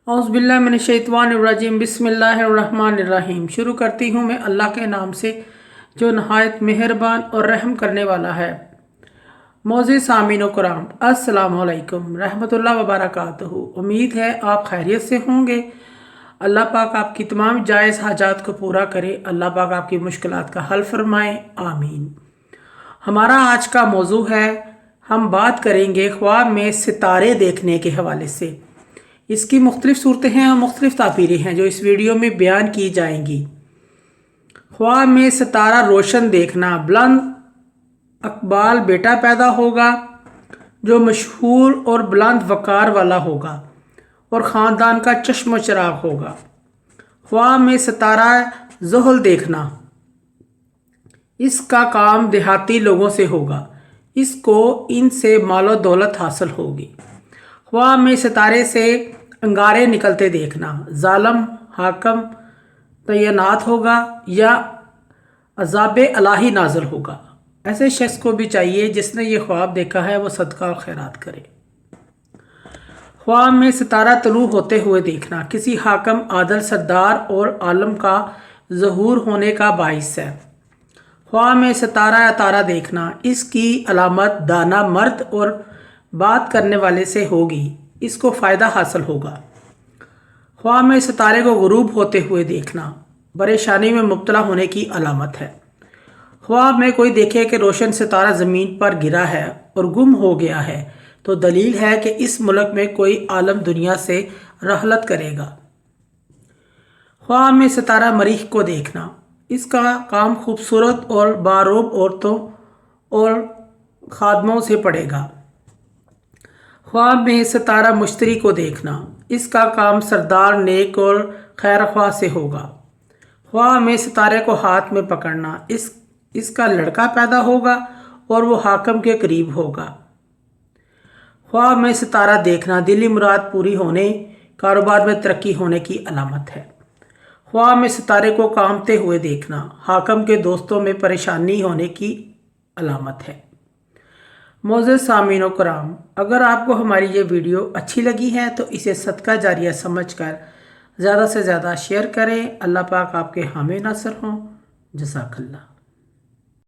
औज़ुबिल्लाहि मिनश्शैतानिर्रजीम बिस्मिल्लाहिर्रहमानिर्रहीम। शुरू करती हूँ मैं अल्लाह के नाम से जो नहायत मेहरबान और रहम करने वाला है। मोअज़्ज़िज़ सामीन कराम, अस्सलामु अलैकुम रहमतुल्लाहि व बरकातुहू। उम्मीद है आप खैरियत से होंगे। अल्लाह पाक आपकी तमाम जायज़ हाजात को पूरा करे। अल्लाह पाक आपकी मुश्किलात का हल फरमाए, आमीन। हमारा आज का मौजू है, हम बात करेंगे ख्वाब में सितारे देखने के हवाले से। इसकी मुख्तलिफ़ सूरतें हैं और मुख्तलिफ़ ताबीरें हैं जो इस वीडियो में बयान की जाएंगी। ख्वाब में सितारा रोशन देखना, बुलंद अकबाल बेटा पैदा होगा जो मशहूर और बुलंद वक़ार वाला होगा और ख़ानदान का चश्म चिराग होगा। ख्वाब में सितारा ज़ुहल देखना, इसका काम देहाती लोगों से होगा, इसको इनसे मालो दौलत हासिल होगी। ख्वाब में सितारे से अंगारे निकलते देखना, जालिम हाकम तैनात होगा या अज़ाब इलाही नाज़िल होगा। ऐसे शख्स को भी चाहिए जिसने ये ख्वाब देखा है वो सदका और खैरात करे। ख्वाब में सितारा तलू होते हुए देखना किसी हाकम, आदल, सरदार और आलम का ज़हूर होने का बाइस है। ख्वाब में सितारा या तारा देखना, इसकी अलामत दाना मर्द और बात करने वाले से होगी, इसको फ़ायदा हासिल होगा। ख्वाब में सितारे को गुरूब होते हुए देखना परेशानी में मुब्तला होने की अलामत है। ख्वाब में कोई देखे कि रोशन सितारा ज़मीन पर गिरा है और गुम हो गया है तो दलील है कि इस मुल्क में कोई आलम दुनिया से रहलत करेगा। ख्वाब में सितारा मरीख को देखना, इसका काम खूबसूरत और बारूब औरतों और खादमों से पड़ेगा। ख्वाब में सितारा मुश्तरी को देखना, इसका काम सरदार, नेक और खैरख्वाह से होगा। ख्वाब में सितारे को हाथ में पकड़ना, इसका लड़का पैदा होगा और वो हाकम के करीब होगा। ख्वाब में सितारा देखना दिली मुराद पूरी होने, कारोबार में तरक्की होने की अलामत है। ख्वाब में सितारे को कामते हुए देखना हाकम के दोस्तों में परेशानी होने की अलामत है। मोअज़्ज़िज़ सामीन कराम, अगर आपको हमारी ये वीडियो अच्छी लगी है तो इसे सदका जारिया समझकर ज़्यादा से ज़्यादा शेयर करें। अल्लाह पाक आपके हामी नासर हों। जज़ाकल्लाह।